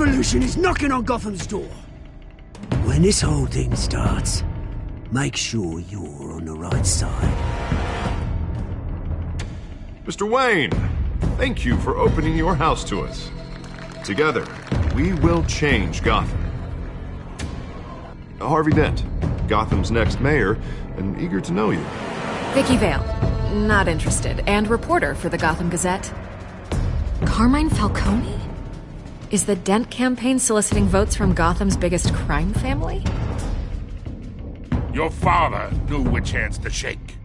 revolution is knocking on Gotham's door. When this whole thing starts, make sure you're on the right side. Mr. Wayne, thank you for opening your house to us. Together, we will change Gotham. Harvey Dent, Gotham's next mayor, and eager to know you. Vicky Vale, not interested, and reporter for the Gotham Gazette. Carmine Falcone? Is the Dent campaign soliciting votes from Gotham's biggest crime family? Your father knew which hands to shake.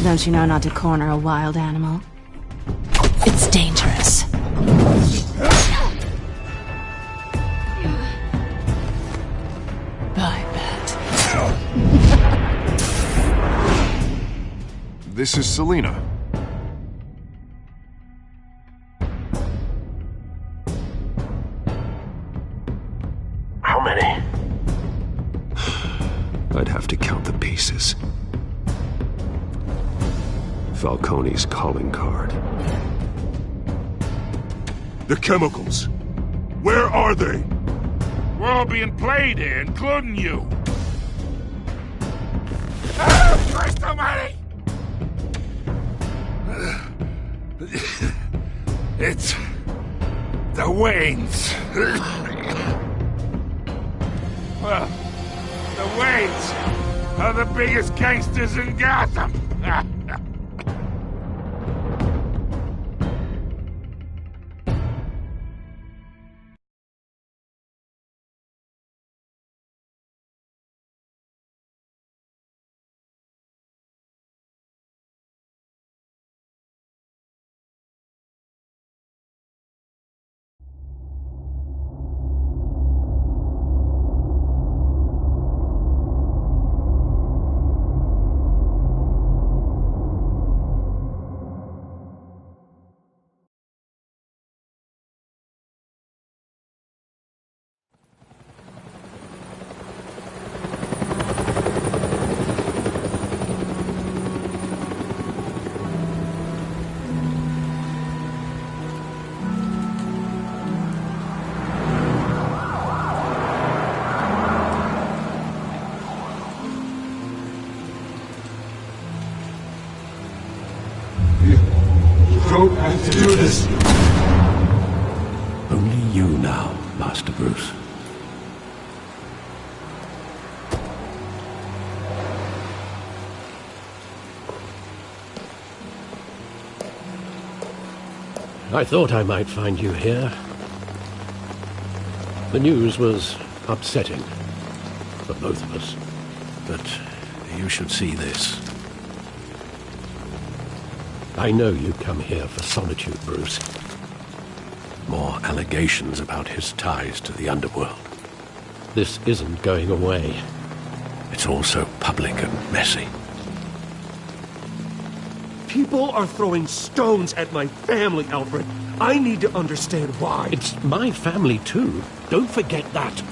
Don't you know not to corner a wild animal? It's dangerous. I bet. This is Selina. How many? I'd have to count the pieces. Falcone's calling card. The chemicals. Where are they? We're all being played here, including you. Oh, Christ almighty! It's the Waynes. Well, the Waynes are the biggest gangsters in Gotham. Don't have to do this. Only you now, Master Bruce. I thought I might find you here. The news was upsetting for both of us. But you should see this. I know you come here for solitude, Bruce. More allegations about his ties to the underworld. This isn't going away. It's all so public and messy. People are throwing stones at my family, Alfred. I need to understand why. It's my family, too. Don't forget that.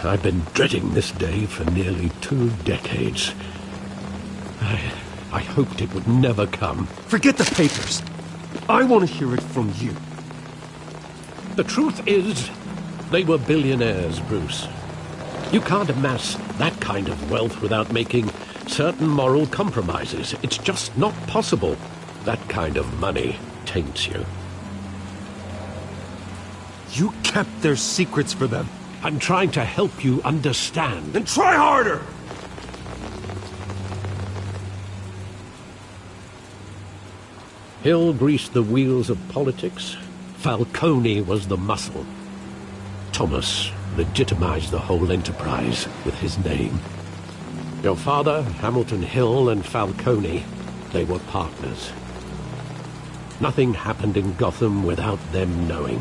I've been dreading this day for nearly 2 decades. I hoped it would never come. Forget the papers. I want to hear it from you. The truth is, they were billionaires, Bruce. You can't amass that kind of wealth without making certain moral compromises. It's just not possible. That kind of money taints you. You kept their secrets for them. I'm trying to help you understand. Then try harder! Hill greased the wheels of politics. Falcone was the muscle. Thomas legitimized the whole enterprise with his name. Your father, Hamilton Hill, and Falcone, they were partners. Nothing happened in Gotham without them knowing.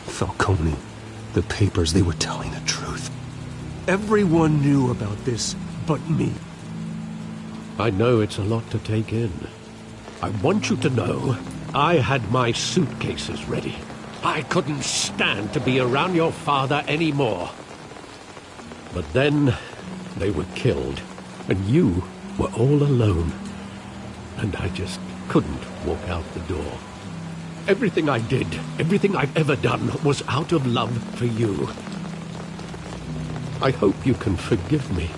Falcone, the papers, they were telling the truth. Everyone knew about this but me. I know it's a lot to take in. I want you to know I had my suitcases ready. I couldn't stand to be around your father anymore. But then they were killed, and you were all alone. And I just couldn't walk out the door. Everything I did, everything I've ever done, was out of love for you. I hope you can forgive me.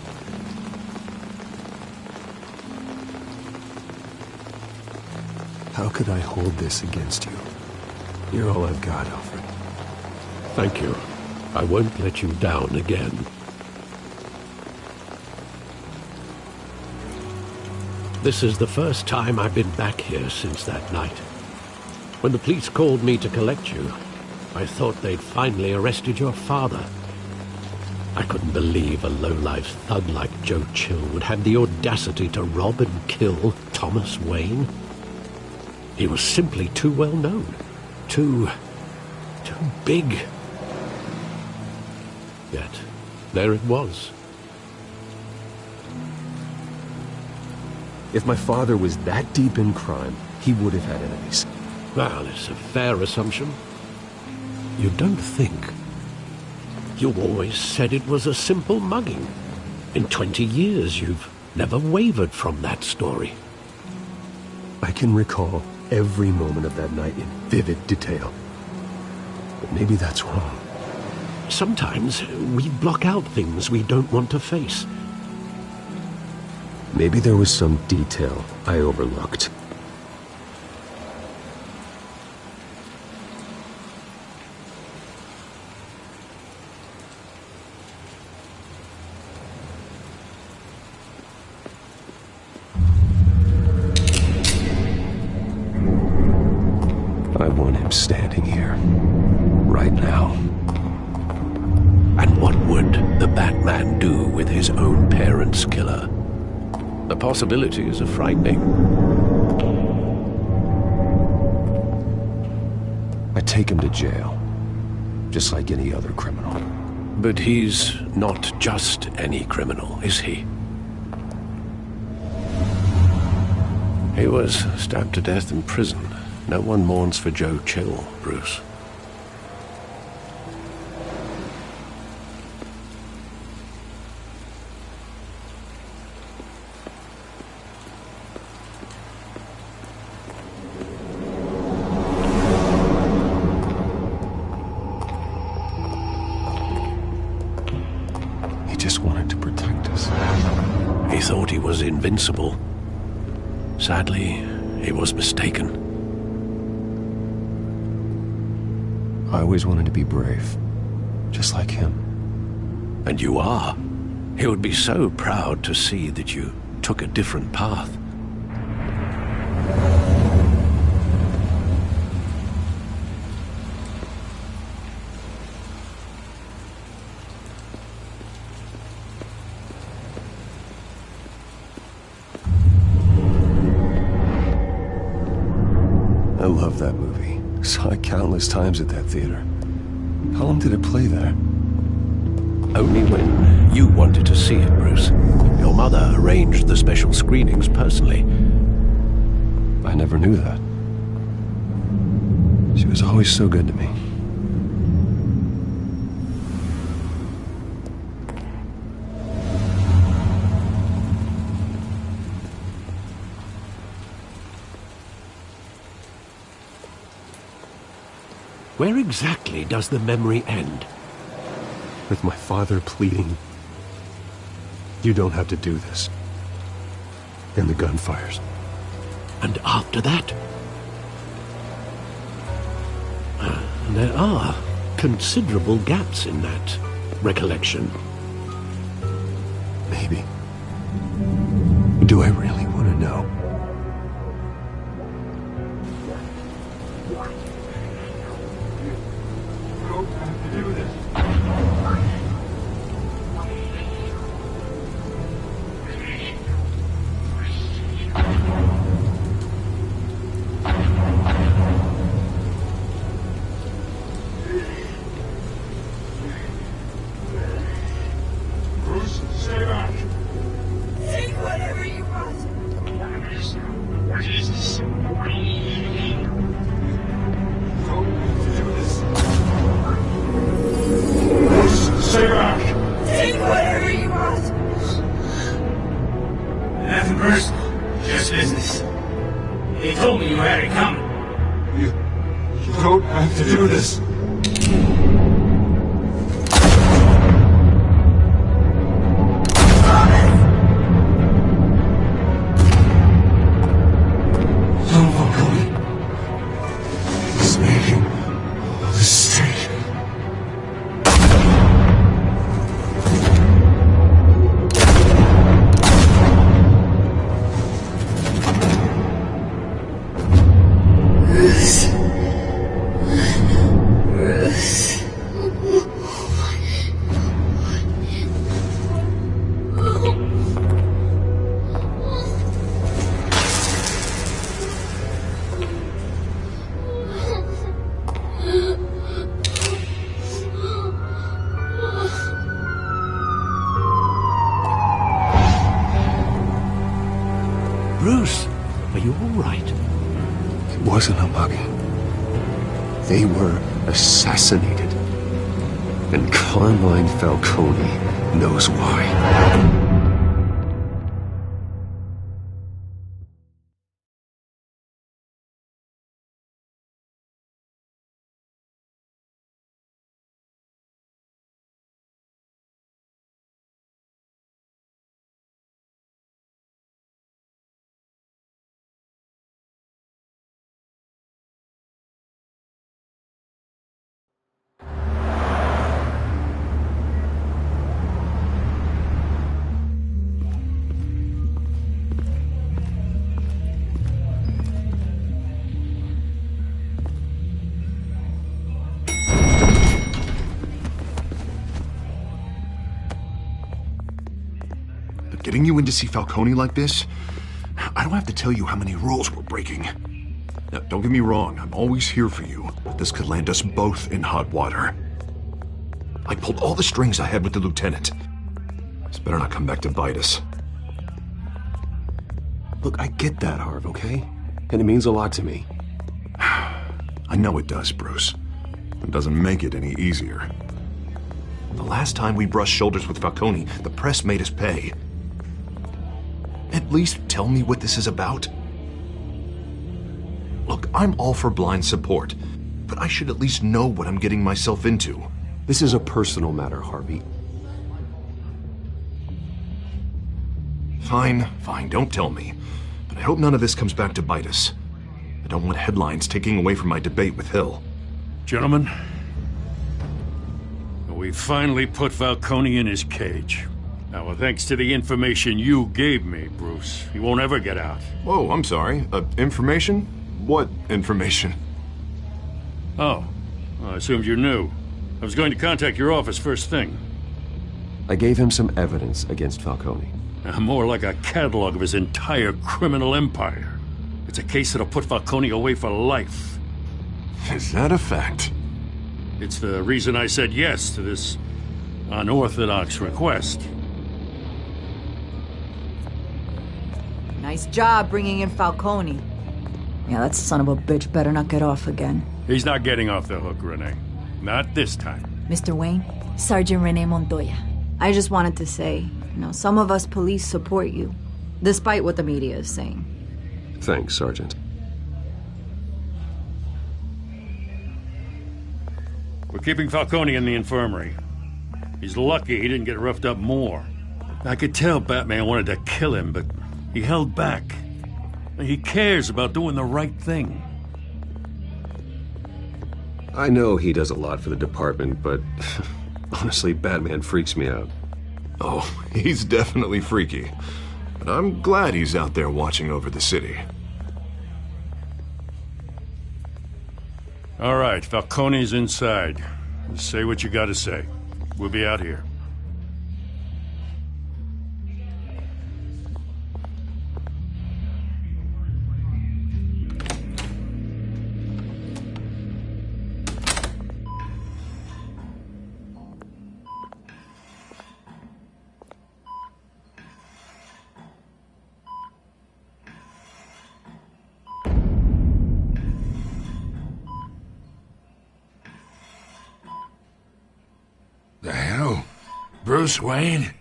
How could I hold this against you? You're all I've got, Alfred. Thank you. I won't let you down again. This is the first time I've been back here since that night. When the police called me to collect you, I thought they'd finally arrested your father. I couldn't believe a low-life thug like Joe Chill would have the audacity to rob and kill Thomas Wayne. He was simply too well known. Too big. Yet, there it was. If my father was that deep in crime, he would have had enemies. Well, it's a fair assumption. You don't think. You always said it was a simple mugging. In 20 years, you've never wavered from that story. I can recall every moment of that night in vivid detail. But maybe that's wrong. Sometimes we block out things we don't want to face. Maybe there was some detail I overlooked. I want him standing here, right now. And what would the Batman do with his own parents' killer? The possibilities are frightening. I take him to jail, just like any other criminal. But he's not just any criminal, is he? He was stabbed to death in prison. No one mourns for Joe Chill, Bruce. He just wanted to protect us. He thought he was invincible. Sadly, he was mistaken. I always wanted to be brave, just like him. And you are. He would be so proud to see that you took a different path. I love that movie. Saw it countless times at that theater. How long did it play there? Only when you wanted to see it, Bruce. Your mother arranged the special screenings personally. I never knew that. She was always so good to me. Where exactly does the memory end? With my father pleading, "You don't have to do this." And the gunfires. And after that? There are considerable gaps in that recollection. Maybe. Do I really want to know? Stay back! Take whatever Nothing personal. Just business. They told me you had it coming. You don't have to do this. Son Falcone is making a mistake. Bruce, are you all right? It wasn't a bug. They were assassinated. And Carmine Falcone knows why. Getting you in to see Falcone like this? I don't have to tell you how many rules we're breaking. Now, don't get me wrong, I'm always here for you, but this could land us both in hot water. I pulled all the strings I had with the lieutenant. This better not come back to bite us. Look, I get that, Harv, okay? And it means a lot to me. I know it does, Bruce. It doesn't make it any easier. The last time we brushed shoulders with Falcone, the press made us pay. At least tell me what this is about. Look, I'm all for blind support, but I should at least know what I'm getting myself into. This is a personal matter, Harvey. Fine, don't tell me. But I hope none of this comes back to bite us. I don't want headlines taking away from my debate with Hill. Gentlemen, we finally put Falcone in his cage. Now, thanks to the information you gave me, Bruce, he won't ever get out. Whoa, I'm sorry. Information? What information? Oh, well, I assumed you knew. I was going to contact your office first thing. I gave him some evidence against Falcone. More like a catalog of his entire criminal empire. It's a case that'll put Falcone away for life. Is that a fact? It's the reason I said yes to this unorthodox request. Nice job bringing in Falcone. Yeah, that son of a bitch better not get off again. He's not getting off the hook, Renee. Not this time. Mr. Wayne, Sergeant Renee Montoya. I just wanted to say, some of us police support you, despite what the media is saying. Thanks, Sergeant. We're keeping Falcone in the infirmary. He's lucky he didn't get roughed up more. I could tell Batman wanted to kill him, but he held back. He cares about doing the right thing. I know he does a lot for the department, but honestly, Batman freaks me out. Oh, he's definitely freaky. But I'm glad he's out there watching over the city. All right, Falcone's inside. Say what you gotta say. We'll be out here. The hell? Bruce Wayne?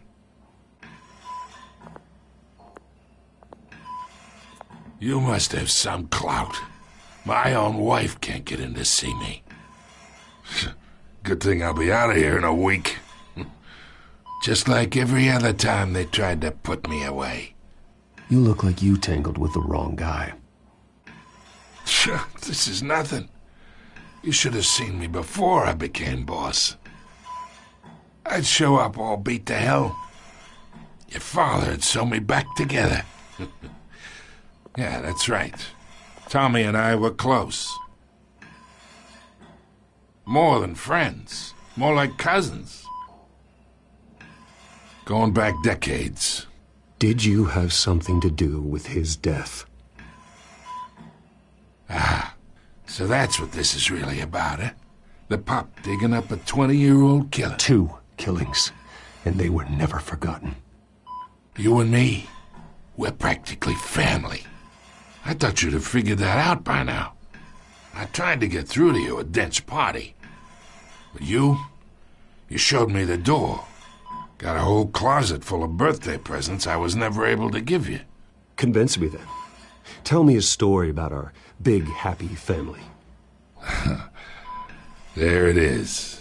You must have some clout. My own wife can't get in to see me. Good thing I'll be out of here in a week. Just like every other time they tried to put me away. You look like you tangled with the wrong guy. This is nothing. You should have seen me before I became boss. I'd show up all beat to hell. Your father had sew me back together. Yeah, that's right. Tommy and I were close. More than friends. More like cousins. Going back decades. Did you have something to do with his death? Ah, so that's what this is really about, eh? The pup digging up a 20-year-old killer. 2 killings, and they were never forgotten. You and me, we're practically family. I thought you'd have figured that out by now. I tried to get through to you at Dent's party. But you showed me the door. Got a whole closet full of birthday presents I was never able to give you. Convince me then. Tell me a story about our big, happy family. There it is.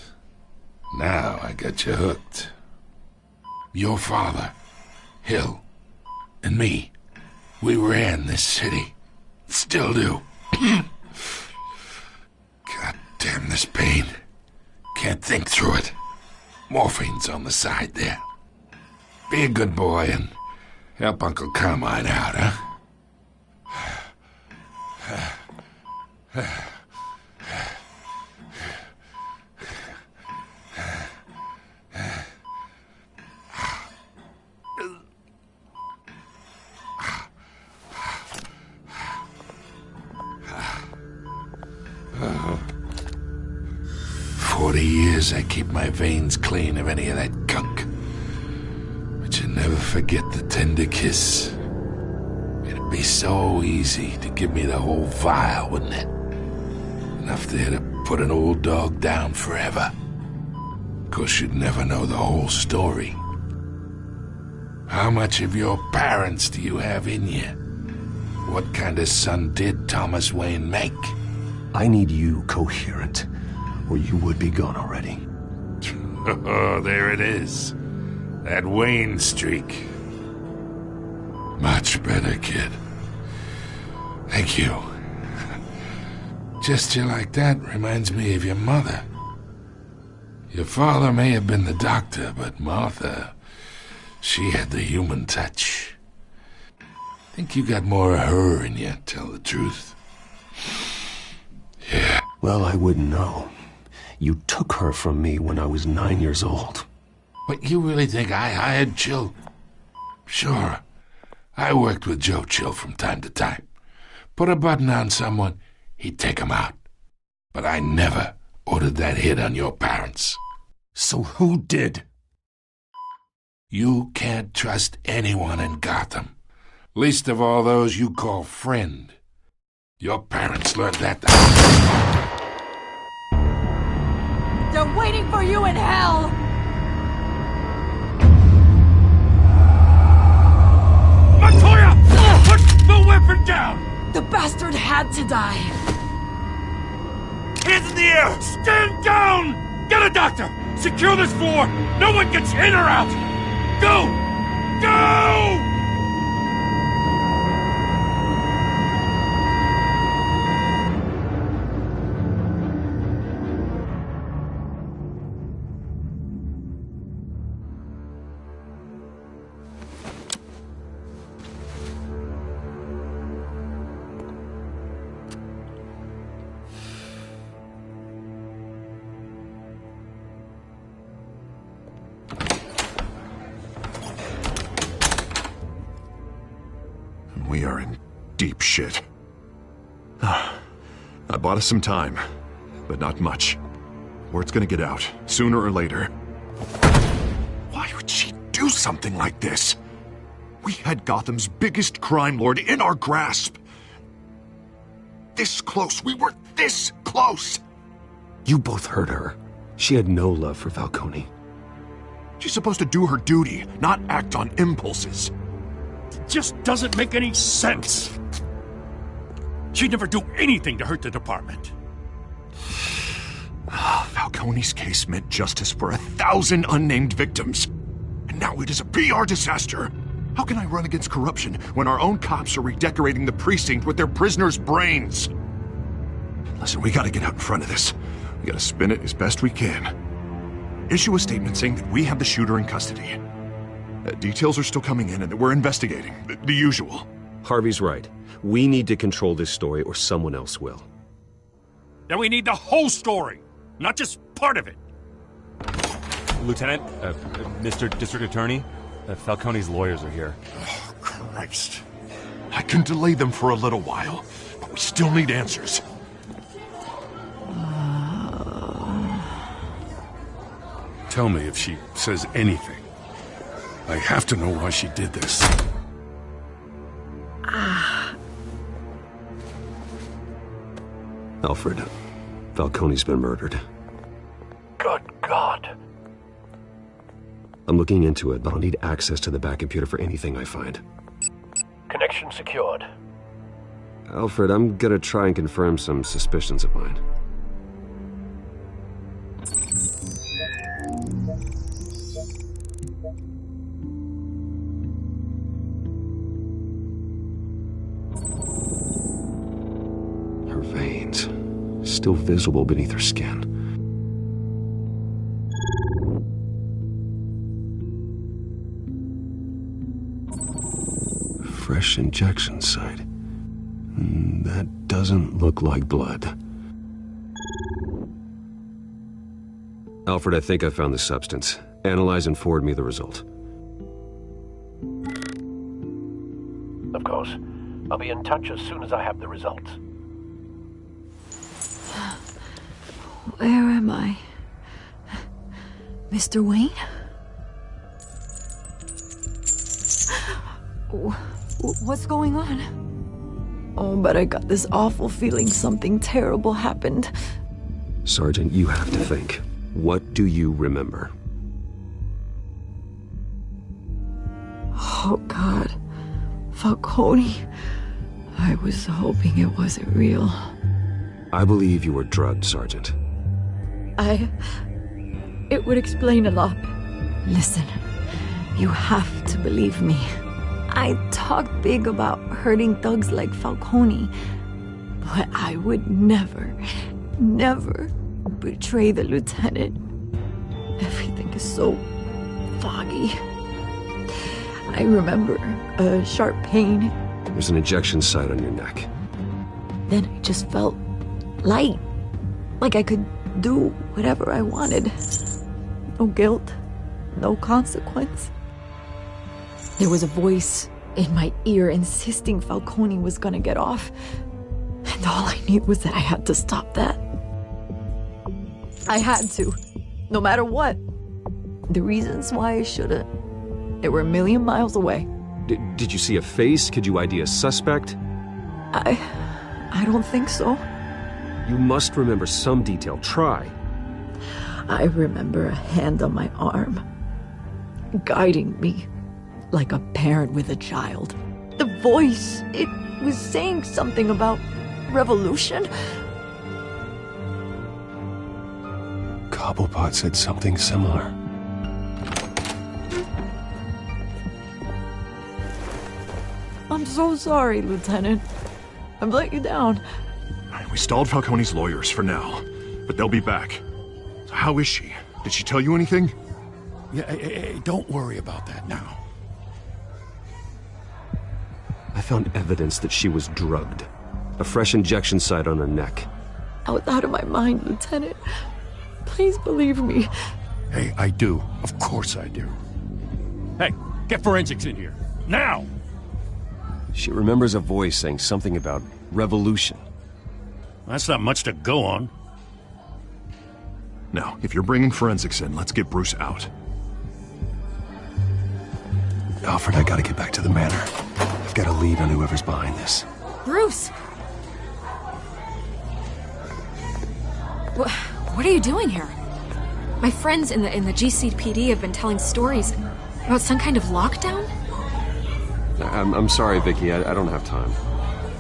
Now I got you hooked. Your father, Hill, and me, we ran this city. Still do. God damn this pain. Can't think through it. Morphine's on the side there. Be a good boy and help Uncle Carmine out, huh? 40 years I keep my veins clean of any of that gunk. But you never forget the tender kiss. It'd be so easy to give me the whole vial, wouldn't it? Enough there to put an old dog down forever. Of course, you'd never know the whole story. How much of your parents do you have in you? What kind of son did Thomas Wayne make? I need you coherent, or you would be gone already. Oh, there it is. That Wayne streak. Much better, kid. Thank you. Gesture like that reminds me of your mother. Your father may have been the doctor, but Martha, she had the human touch. Think you got more of her in you, tell the truth. Yeah. Well, I wouldn't know. You took her from me when I was 9 years old. What, you really think I hired Chill? Sure. I worked with Joe Chill from time to time. Put a button on someone, he'd take him out. But I never ordered that hit on your parents. So who did? You can't trust anyone in Gotham. Least of all those you call friend. Your parents learned that. They're waiting for you in hell! Montoya! Put the weapon down! The bastard had to die. Hands in the air! Stand down! Get a doctor! Secure this floor! No one gets in or out! Go! Go! We are in deep shit. I bought us some time, but not much. Word's gonna get out, sooner or later. Why would she do something like this? We had Gotham's biggest crime lord in our grasp. This close, we were this close! You both hurt her. She had no love for Falcone. She's supposed to do her duty, not act on impulses. It just doesn't make any sense. She'd never do anything to hurt the department. Falcone's case meant justice for 1,000 unnamed victims. And now it is a PR disaster. How can I run against corruption when our own cops are redecorating the precinct with their prisoners' brains? Listen, we gotta get out in front of this. We gotta spin it as best we can. Issue a statement saying that we have the shooter in custody. Details are still coming in and that we're investigating. The usual. Harvey's right. We need to control this story or someone else will. Then we need the whole story, not just part of it. Lieutenant, Mr. District Attorney, Falcone's lawyers are here. Oh, Christ. I can delay them for a little while, but we still need answers. Tell me if she says anything. I have to know why she did this. Alfred, Falcone's been murdered. Good God. I'm looking into it, but I'll need access to the back computer for anything I find. Connection secured. Alfred, I'm gonna try and confirm some suspicions of mine. Her veins, still visible beneath her skin. Fresh injection site. That doesn't look like blood. Alfred, I think I found the substance. Analyze and forward me the result. Of course. I'll be in touch as soon as I have the results. Where am I? Mr. Wayne? What's going on? Oh, but I got this awful feeling something terrible happened. Sergeant, you have to think. What do you remember? Oh, God. Falcone. I was hoping it wasn't real. I believe you were drugged, Sergeant. It would explain a lot. Listen, you have to believe me. I talked big about hurting thugs like Falcone, but I would never betray the lieutenant. Everything is so foggy. I remember a sharp pain. There's an injection site on your neck. Then I just felt light, like I could do whatever I wanted. No guilt, no consequence. There was a voice in my ear insisting Falcone was gonna get off. And all I knew was that I had to stop that. I had to, no matter what. The reasons why I shouldn't, they were a million miles away. Did you see a face? Could you ID a suspect? I don't think so. You must remember some detail. Try. I remember a hand on my arm, guiding me like a parent with a child. The voice, it was saying something about revolution. Cobblepot said something similar. I'm so sorry, Lieutenant. I've let you down. We stalled Falcone's lawyers for now, but they'll be back. So how is she? Did she tell you anything? Yeah, don't worry about that now. I found evidence that she was drugged. A fresh injection site on her neck. I was out of my mind, Lieutenant. Please believe me. Hey, I do. Of course I do. Hey, get forensics in here. Now! She remembers a voice saying something about revolution. That's not much to go on. Now, if you're bringing forensics in, let's get Bruce out. Alfred, I gotta get back to the manor. I've got a lead on whoever's behind this. Bruce! What are you doing here? My friends in the GCPD have been telling stories about some kind of lockdown? I'm sorry, Vicky. I don't have time.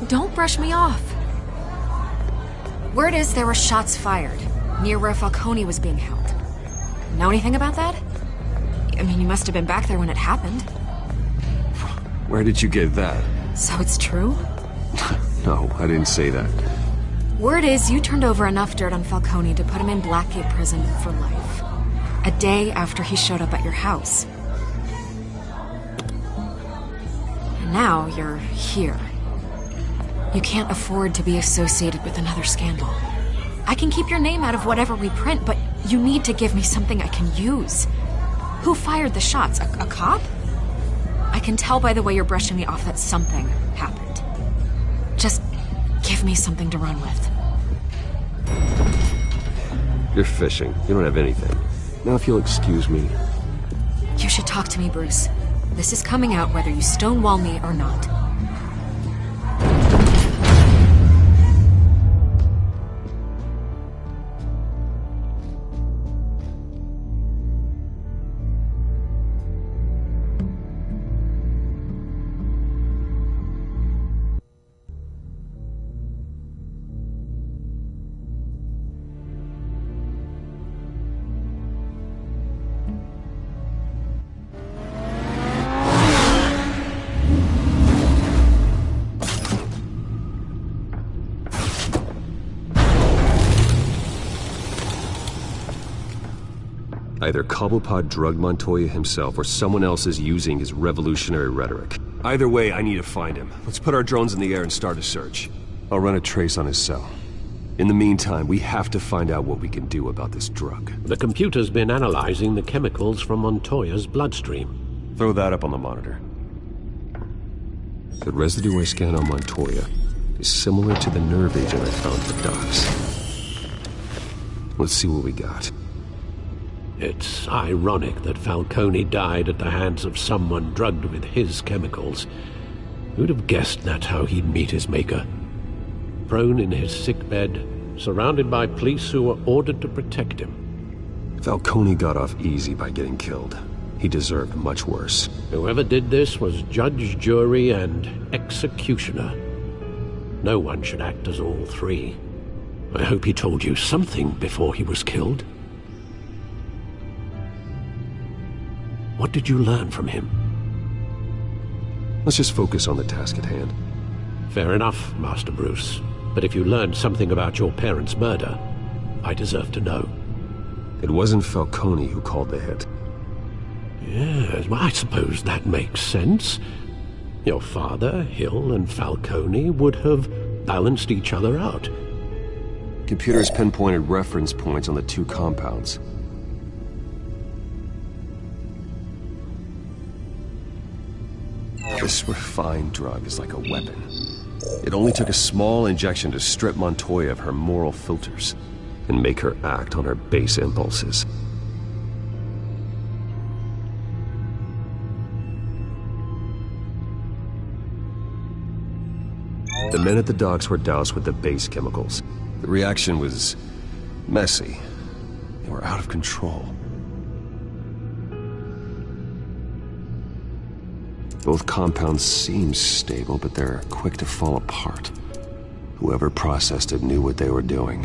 Don't brush me off. Word is there were shots fired near where Falcone was being held. Know anything about that? I mean, you must have been back there when it happened. Where did you get that? So it's true? No, I didn't say that. Word is you turned over enough dirt on Falcone to put him in Blackgate Prison for life. A day after he showed up at your house. And now you're here. You can't afford to be associated with another scandal. I can keep your name out of whatever we print, but you need to give me something I can use. Who fired the shots? A cop? I can tell by the way you're brushing me off that something happened. Just give me something to run with. You're fishing. You don't have anything. Now if you'll excuse me. You should talk to me, Bruce. This is coming out whether you stonewall me or not. Either Cobblepot drugged Montoya himself, or someone else is using his revolutionary rhetoric. Either way, I need to find him. Let's put our drones in the air and start a search. I'll run a trace on his cell. In the meantime, we have to find out what we can do about this drug. The computer's been analyzing the chemicals from Montoya's bloodstream. Throw that up on the monitor. The residue I scanned on Montoya is similar to the nerve agent I found at the docks. Let's see what we got. It's ironic that Falcone died at the hands of someone drugged with his chemicals. Who'd have guessed that's how he'd meet his maker? Prone in his sickbed, surrounded by police who were ordered to protect him. Falcone got off easy by getting killed. He deserved much worse. Whoever did this was judge, jury, and executioner. No one should act as all three. I hope he told you something before he was killed. What did you learn from him? Let's just focus on the task at hand. Fair enough, Master Bruce. But if you learned something about your parents' murder, I deserve to know. It wasn't Falcone who called the hit. Yes, well, I suppose that makes sense. Your father, Hill, and Falcone would have balanced each other out. Computers pinpointed reference points on the two compounds. This refined drug is like a weapon. It only took a small injection to strip Montoya of her moral filters and make her act on her base impulses. The men at the docks were doused with the base chemicals. The reaction was messy. They were out of control. Both compounds seem stable, but they're quick to fall apart. Whoever processed it knew what they were doing.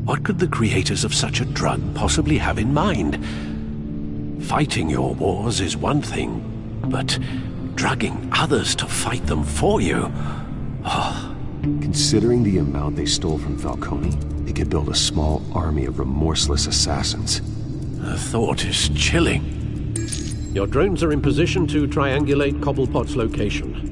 What could the creators of such a drug possibly have in mind? Fighting your wars is one thing, but drugging others to fight them for you? Oh. Considering the amount they stole from Falcone, they could build a small army of remorseless assassins. The thought is chilling. Your drones are in position to triangulate Cobblepot's location.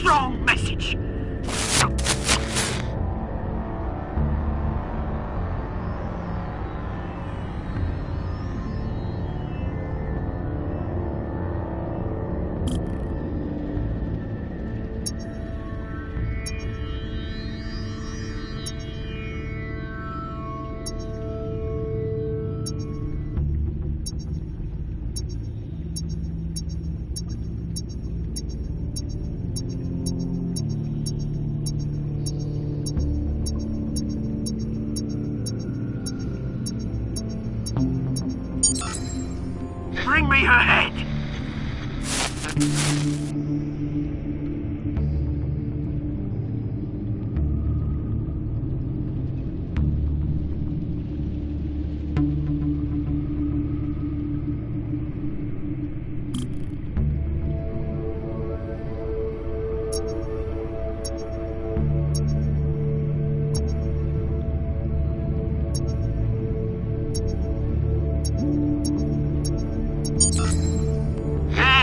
strong message. Bring me her head!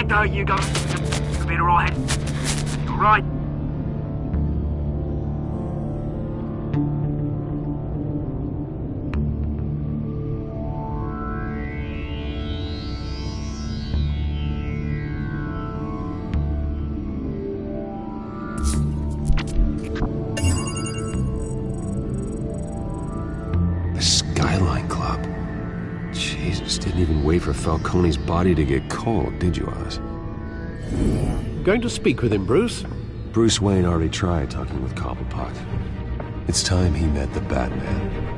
There you go. Been alright. You alright? The Skyline Club. Jesus, didn't even wait for Falcone's body to get cold, did you, Oz? Going to speak with him, Bruce? Bruce Wayne already tried talking with Cobblepot. It's time he met the Batman.